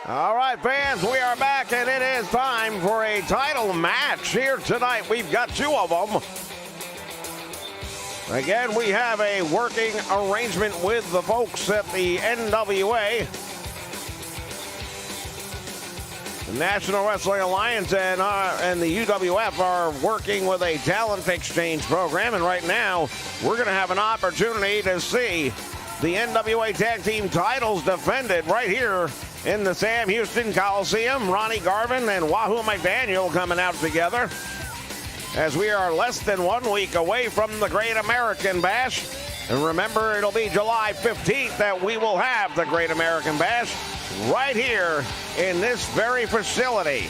All right, fans, we are back, and it is time for a title match here tonight. We've got two of them. Again, we have a working arrangement with the folks at the NWA, the National Wrestling Alliance, and the UWF are working with a talent exchange program, and right now we're going to have an opportunity to see the NWA Tag Team titles defended right here in the Sam Houston Coliseum. Ronnie Garvin and Wahoo McDaniel coming out together as we are less than 1 week away from the Great American Bash. And remember, it'll be July 15th that we will have the Great American Bash right here in this very facility.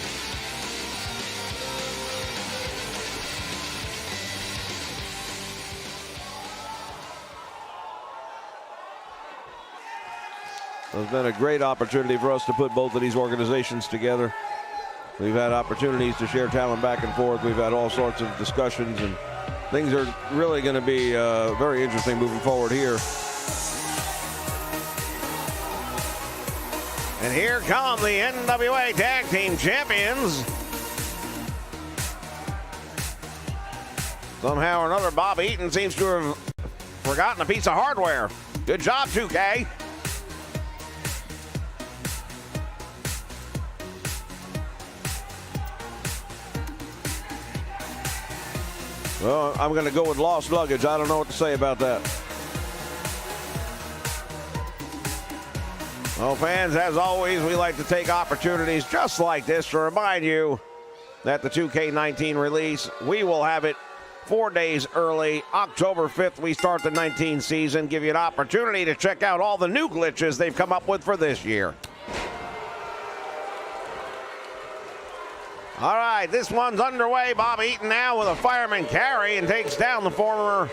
It's been a great opportunity for us to put both of these organizations together. We've had opportunities to share talent back and forth. We've had all sorts of discussions, and things are really going to be very interesting moving forward here. And here come the NWA Tag Team Champions. Somehow or another, Bob Eaton seems to have forgotten a piece of hardware. Good job, 2K. Well, I'm going to go with lost luggage. I don't know what to say about that. Well, fans, as always, we like to take opportunities just like this to remind you that the 2K19 release, we will have it 4 days early. October 5th, we start the 19 season. Give you an opportunity to check out all the new glitches they've come up with for this year. All right, this one's underway. Bob Eaton now with a fireman carry and takes down the former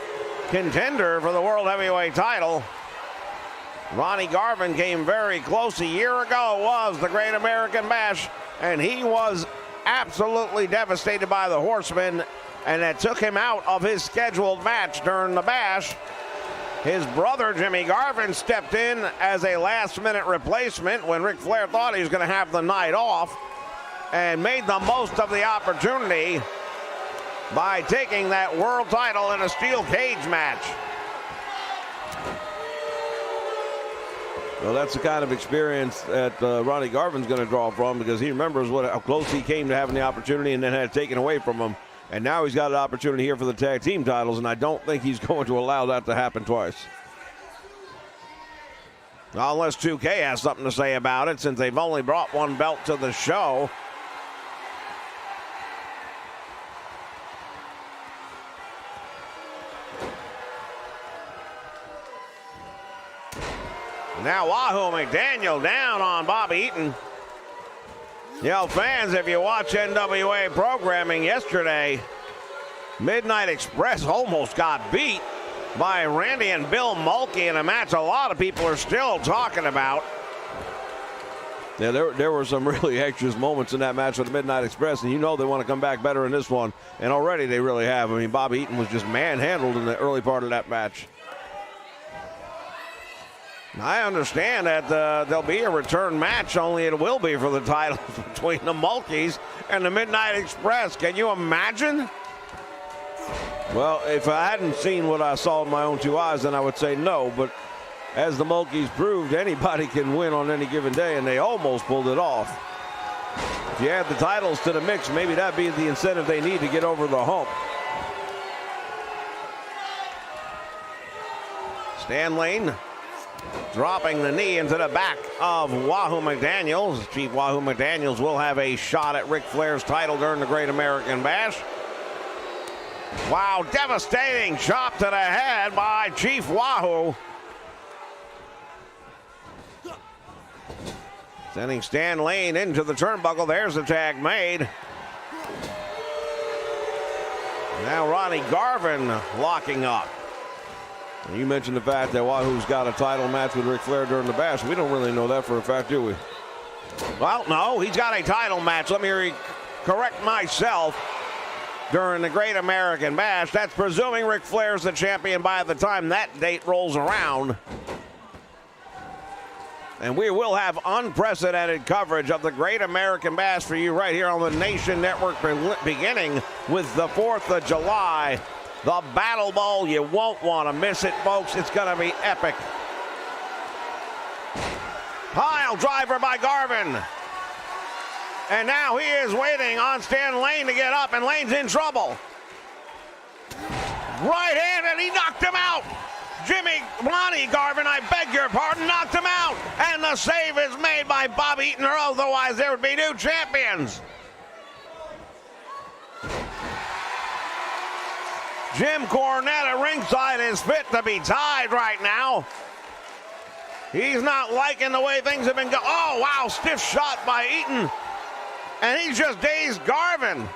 contender for the World Heavyweight title. Ronnie Garvin came very close a year ago. It was the Great American Bash, and he was absolutely devastated by the Horsemen, and that took him out of his scheduled match during the Bash. His brother, Jimmy Garvin, stepped in as a last-minute replacement when Ric Flair thought he was going to have the night off, and made the most of the opportunity by taking that world title in a steel cage match. Well, that's the kind of experience that Ronnie Garvin's going to draw from, because he remembers how close he came to having the opportunity and then had it taken away from him. And now he's got an opportunity here for the tag team titles, and I don't think he's going to allow that to happen twice. Unless 2K has something to say about it, since they've only brought one belt to the show. Now Wahoo McDaniel down on Bob Eaton. You know, fans, if you watch NWA programming yesterday, Midnight Express almost got beat by Randy and Bill Mulkey in a match a lot of people are still talking about. Yeah, there were some really anxious moments in that match with the Midnight Express, and you know they want to come back better in this one, and already they really have. I mean, Bob Eaton was just manhandled in the early part of that match. I understand that there'll be a return match, only it will be for the titles between the Mulkeys and the Midnight Express. Can you imagine? Well, if I hadn't seen what I saw with my own two eyes, then I would say no. But as the Mulkeys proved, anybody can win on any given day, and they almost pulled it off. If you add the titles to the mix, maybe that'd be the incentive they need to get over the hump. Stan Lane dropping the knee into the back of Wahoo McDaniels. Chief Wahoo McDaniels will have a shot at Ric Flair's title during the Great American Bash. Wow, devastating chop to the head by Chief Wahoo. Sending Stan Lane into the turnbuckle. There's the tag made. Now Ronnie Garvin locking up. You mentioned the fact that Wahoo's got a title match with Ric Flair during the Bash. We don't really know that for a fact, do we? Well, no, he's got a title match. Let me correct myself. During the Great American Bash. That's presuming Ric Flair's the champion by the time that date rolls around. And we will have unprecedented coverage of the Great American Bash for you right here on the Nation Network, beginning with the 4th of July. The Battle Bowl, you won't want to miss it, folks. It's going to be epic. Pile driver by Garvin. And now he is waiting on Stan Lane to get up, and Lane's in trouble. Right hand, and he knocked him out. Ronnie Garvin, I beg your pardon, knocked him out. And the save is made by Bob Eaton, or otherwise there would be new champions. Jim Cornette at ringside is fit to be tied right now. He's not liking the way things have been going. Oh, wow, stiff shot by Eaton. And he's just dazed Garvin.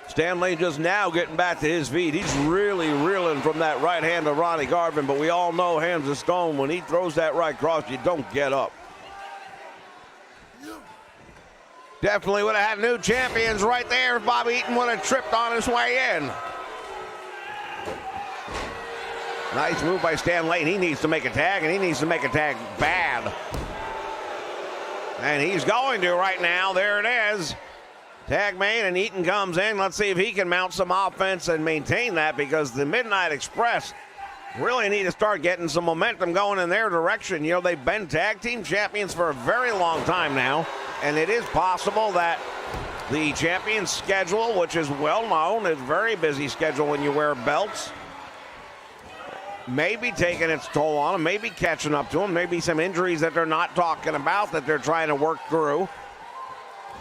Stan Lane just now getting back to his feet. He's really reeling from that right hand of Ronnie Garvin, but we all know hands of stone. When he throws that right cross, you don't get up. Definitely would have had new champions right there if Bob Eaton would have tripped on his way in. Nice move by Stan Lane. He needs to make a tag, and he needs to make a tag bad. And he's going to right now. There it is. Tag made, and Eaton comes in. Let's see if he can mount some offense and maintain that, because the Midnight Express really need to start getting some momentum going in their direction. You know, they've been tag team champions for a very long time now, and it is possible that the champions schedule, which is well known, is a very busy schedule when you wear belts, maybe taking its toll on them, maybe catching up to them, maybe some injuries that they're not talking about that they're trying to work through.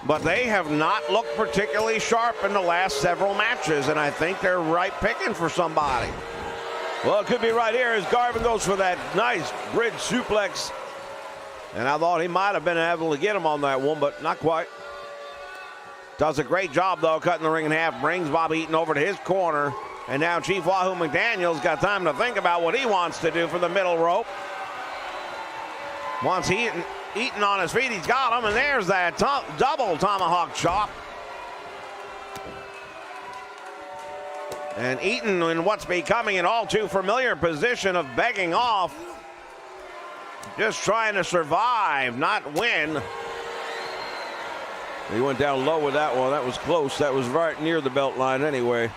But they have not looked particularly sharp in the last several matches, and I think they're right picking for somebody. Well, it could be right here as Garvin goes for that nice bridge suplex. And I thought he might have been able to get him on that one, but not quite. Does a great job, though, cutting the ring in half, brings Bob Eaton over to his corner. And now Chief Wahoo McDaniel's got time to think about what he wants to do for the middle rope. Once Eaton on his feet, he's got him, and there's that double tomahawk chop. And Eaton in what's becoming an all too familiar position of begging off. Just trying to survive, not win. He went down low with that one. That was close. That was right near the belt line anyway.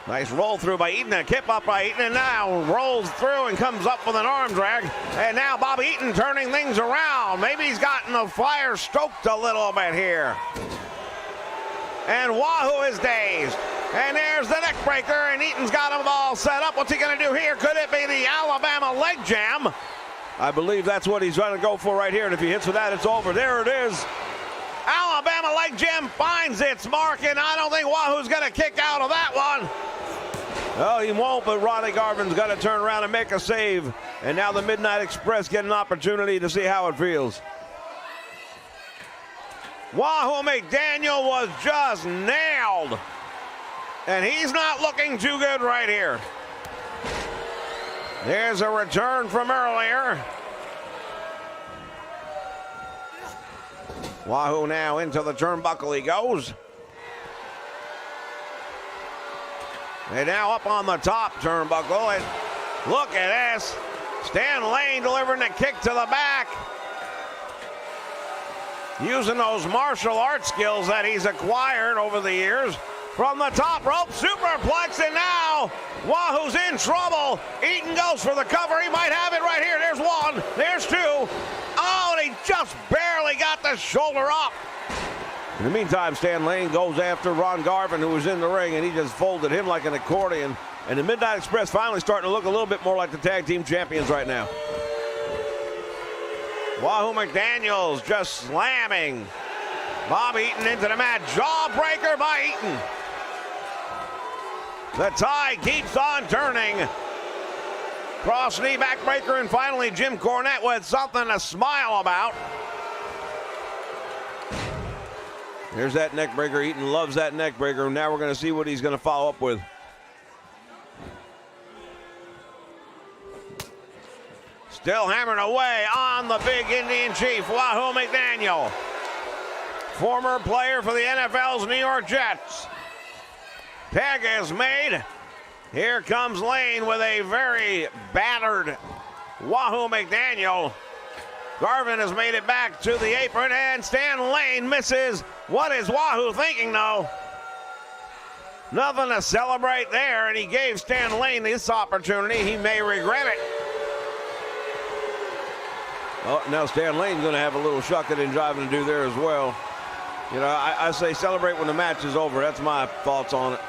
Nice roll through by Eaton, a kip up by Eaton, and now rolls through and comes up with an arm drag. And now Bob Eaton turning things around. Maybe he's gotten the fire stoked a little bit here. And Wahoo is dazed. And there's the neck breaker, and Eaton's got him all set up. What's he going to do here? Could it be the Alabama leg jam? I believe that's what he's trying to go for right here, and if he hits with that, it's over. There it is. Alabama leg jam finds its mark, and I don't think Wahoo's going to kick out of that one. Well, he won't, but Ronnie Garvin's got to turn around and make a save. And now the Midnight Express get an opportunity to see how it feels. Wahoo McDaniel was just nailed. And he's not looking too good right here. There's a return from earlier. Wahoo now into the turnbuckle he goes. And now up on the top turnbuckle. And look at this. Stan Lane delivering a kick to the back. Using those martial arts skills that he's acquired over the years. From the top rope, superplex, and now Wahoo's in trouble. Eaton goes for the cover. He might have it right here. There's one. There's two. Oh, and he just barely got the shoulder up. In the meantime, Stan Lane goes after Ron Garvin, who was in the ring, and he just folded him like an accordion. And the Midnight Express finally starting to look a little bit more like the tag team champions right now. Wahoo McDaniel's just slamming Bob Eaton into the mat. Jawbreaker by Eaton. The tide keeps on turning. Cross knee backbreaker, and finally Jim Cornette with something to smile about. Here's that neck breaker. Eaton loves that neck breaker. Now we're going to see what he's going to follow up with. Still hammering away on the big Indian Chief, Wahoo McDaniel. Former player for the NFL's New York Jets. Tag is made. Here comes Lane with a very battered Wahoo McDaniel. Garvin has made it back to the apron, and Stan Lane misses. What is Wahoo thinking, though? Nothing to celebrate there, and he gave Stan Lane this opportunity. He may regret it. Oh, now Stan Lane's going to have a little shucking and jiving to do there as well. You know, I say celebrate when the match is over. That's my thoughts on it.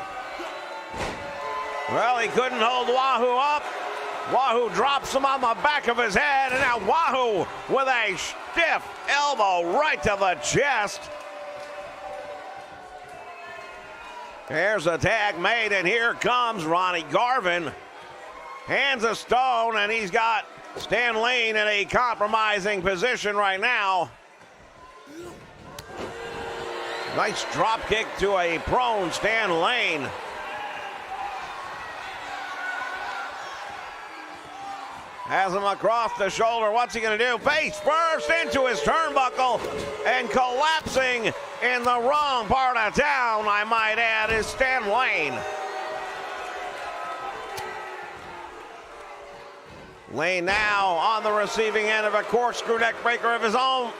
Well, he couldn't hold Wahoo up. Wahoo drops him on the back of his head, and now Wahoo with a stiff elbow right to the chest. There's a tag made, and here comes Ronnie Garvin. Hands a stone, and he's got Stan Lane in a compromising position right now. Nice drop kick to a prone Stan Lane. Has him across the shoulder. What's he going to do? Face first into his turnbuckle, and collapsing in the wrong part of town, I might add, is Stan Lane. Lane now on the receiving end of a corkscrew neck breaker of his own.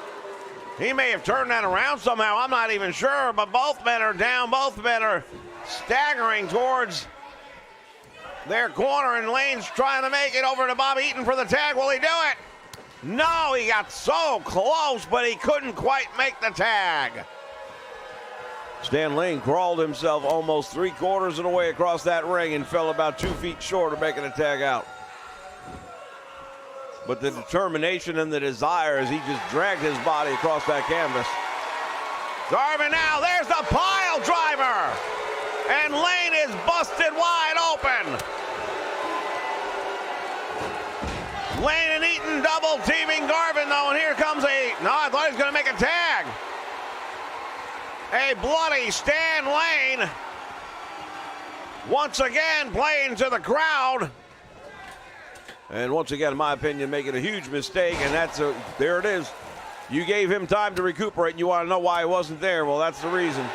He may have turned that around somehow. I'm not even sure, but both men are down. Both men are staggering towards their corner, and Lane's trying to make it over to Bobby Eaton for the tag. Will he do it? No, he got so close, but he couldn't quite make the tag. Stan Lane crawled himself almost 3/4 of the way across that ring and fell about 2 feet short of making a tag out. But the determination and the desire as he just dragged his body across that canvas. Garvin now, there's the pile driver. And Lane is busted wide open. Lane and Eaton double teaming Garvin though, and here comes I thought he was gonna make a tag. A bloody Stan Lane. Once again playing to the crowd. And once again, in my opinion, making a huge mistake, and there it is. You gave him time to recuperate, and you want to know why he wasn't there. Well, that's the reason.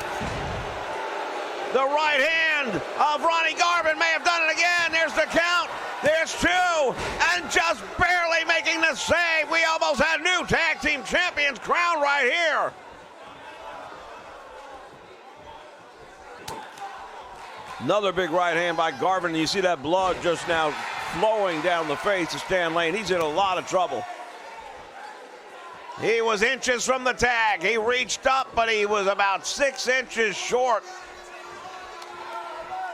The right hand of Ronnie Garvin may have done it again. There's the count. There's 2, and just barely making the save. We almost had new tag team champions crowned right here. Another big right hand by Garvin, and you see that blood just now flowing down the face of Stan Lane. He's in a lot of trouble. He was inches from the tag. He reached up, but he was about 6 inches short.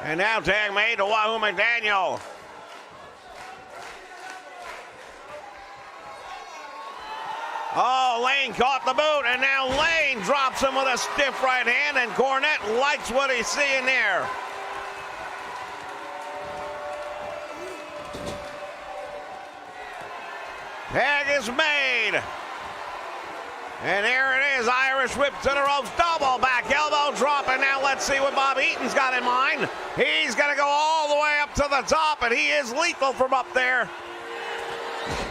And now tag made to Wahoo McDaniel. Oh, Lane caught the boot, and now Lane drops him with a stiff right hand, and Cornette likes what he's seeing there. Tag is made. And there it is, Irish whip to the ropes, double back elbow drop, and now let's see what Bobby Eaton's got in mind. He's gonna go all the way up to the top, and he is lethal from up there.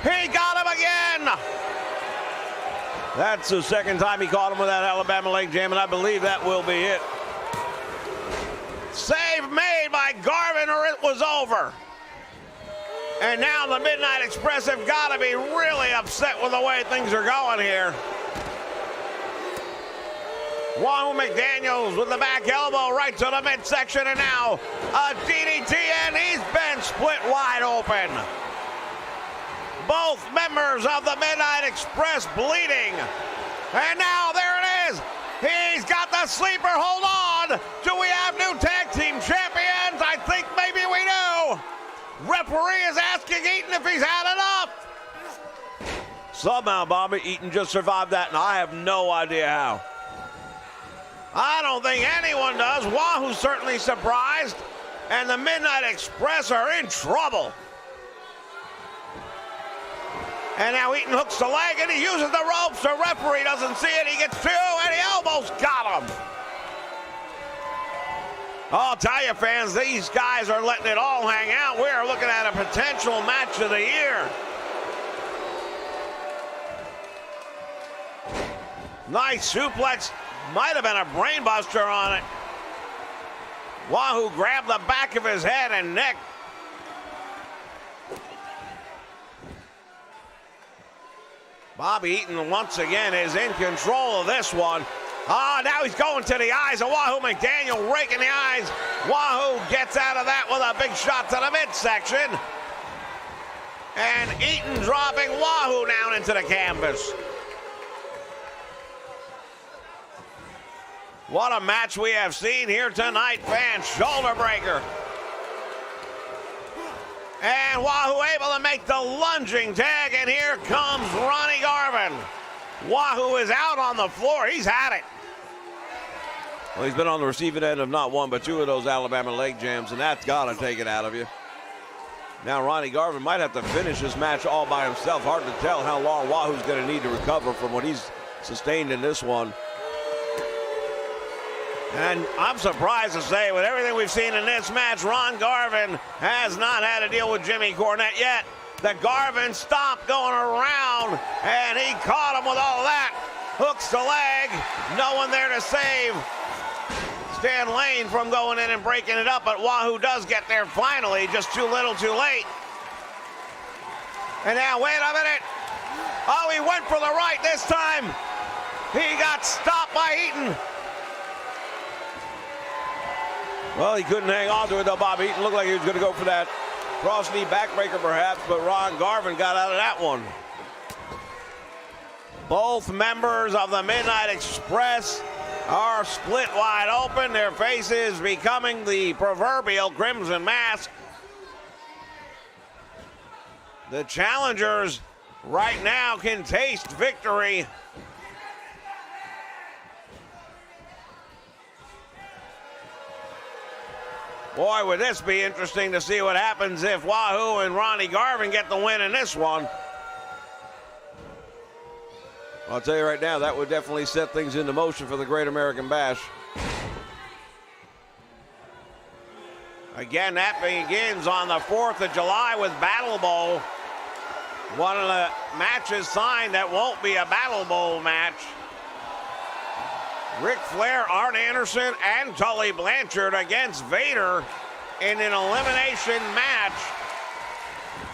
He got him again. That's the second time he caught him with that Alabama leg jam, and I believe that will be it. Save made by Garvin, or it was over. And now the Midnight Express have got to be really upset with the way things are going here. Wahoo McDaniels with the back elbow right to the midsection, and now a DDT, and he's been split wide open. Both members of the Midnight Express bleeding. And now there it is. He's got the sleeper. Hold on. Do we have new tag team champions? I think maybe we do. Referee is asking Eaton if he's had enough. Somehow Bobby Eaton just survived that, and I have no idea how. I don't think anyone does. Wahoo's certainly surprised, and the Midnight Express are in trouble. And now Eaton hooks the leg, and he uses the ropes. The referee doesn't see it. He gets 2, and he almost got him. I'll tell you, fans, these guys are letting it all hang out. We are looking at a potential match of the year. Nice suplex. Might have been a brain buster on it. Wahoo grabbed the back of his head and neck. Bobby Eaton once again is in control of this one. Now he's going to the eyes of Wahoo McDaniel, raking the eyes. Wahoo gets out of that with a big shot to the midsection. And Eaton dropping Wahoo down into the canvas. What a match we have seen here tonight, fans. Shoulder breaker. And Wahoo able to make the lunging tag, and here comes Ronnie Garvin. Wahoo is out on the floor. He's had it. Well, he's been on the receiving end of not one, but two of those Alabama leg jams, and that's got to take it out of you. Now Ronnie Garvin might have to finish this match all by himself. Hard to tell how long Wahoo's going to need to recover from what he's sustained in this one. And I'm surprised to say, with everything we've seen in this match, Ron Garvin has not had to deal with Jimmy Cornette yet. The Garvin stopped going around, and he caught him with all that. Hooks the leg, no one there to save Stan Lane from going in and breaking it up, but Wahoo does get there finally, just too little too late. And now, wait a minute. Oh, he went for the right this time. He got stopped by Eaton. Well, he couldn't hang on to it, though. Bob Eaton looked like he was going to go for that cross-knee backbreaker, perhaps, but Ron Garvin got out of that one. Both members of the Midnight Express are split wide open, their faces becoming the proverbial crimson mask. The challengers right now can taste victory. Boy, would this be interesting to see what happens if Wahoo and Ronnie Garvin get the win in this one. I'll tell you right now, that would definitely set things into motion for the Great American Bash. Again, that begins on the 4th of July with Battle Bowl. One of the matches signed that won't be a Battle Bowl match. Ric Flair, Arn Anderson, and Tully Blanchard against Vader in an elimination match.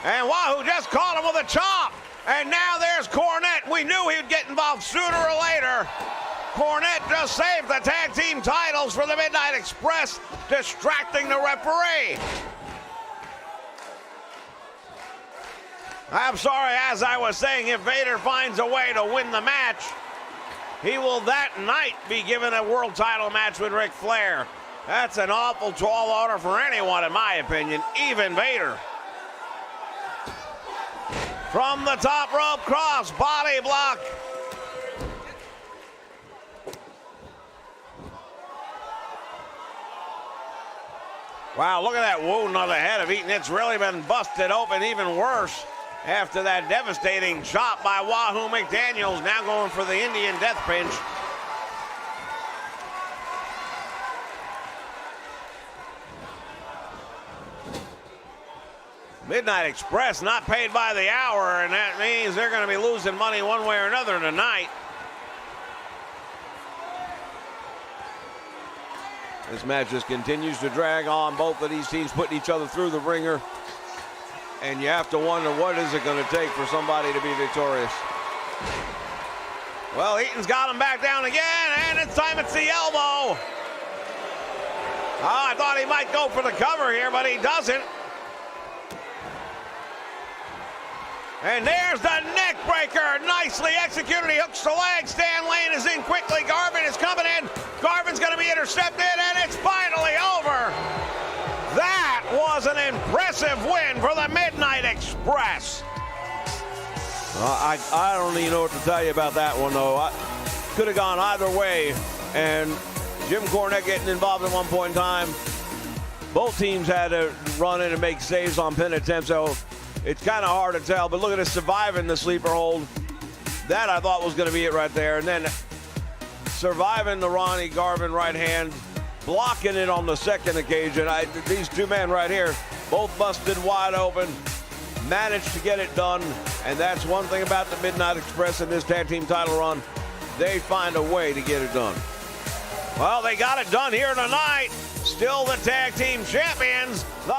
And Wahoo just caught him with a chop. And now there's Cornette. We knew he would get involved sooner or later. Cornette just saved the tag team titles for the Midnight Express, distracting the referee. I'm sorry, as I was saying, if Vader finds a way to win the match, he will that night be given a world title match with Ric Flair. That's an awful tall order for anyone, in my opinion, even Vader. From the top rope, cross body block. Wow, look at that wound on the head of Eaton. It's really been busted open even worse after that devastating shot by Wahoo McDaniels, now going for the Indian death pinch. Midnight Express not paid by the hour, and that means they're going to be losing money one way or another tonight. This match just continues to drag on. Both of these teams putting each other through the ringer. And you have to wonder, what is it going to take for somebody to be victorious? Well, Eaton's got him back down again, and this time it's the elbow. I thought he might go for the cover here, but he doesn't. And there's the neck breaker, nicely executed. He hooks the leg. Stan Lane is in quickly. Garvin is coming in. Garvin's going to be intercepted, and it's finally over. That was an impressive win for the Midnight Express. I don't even know what to tell you about that one, though. Could have gone either way, and Jim Cornette getting involved at one point in time. Both teams had to run in and make saves on pin attempts, so it's kind of hard to tell. But look at us surviving the sleeper hold. That I thought was going to be it right there. And then surviving the Ronnie Garvin right hand, blocking it on the second occasion. These two men right here, both busted wide open, managed to get it done. And that's one thing about the Midnight Express in this tag team title run. They find a way to get it done. Well, they got it done here tonight. still the tag team champions, the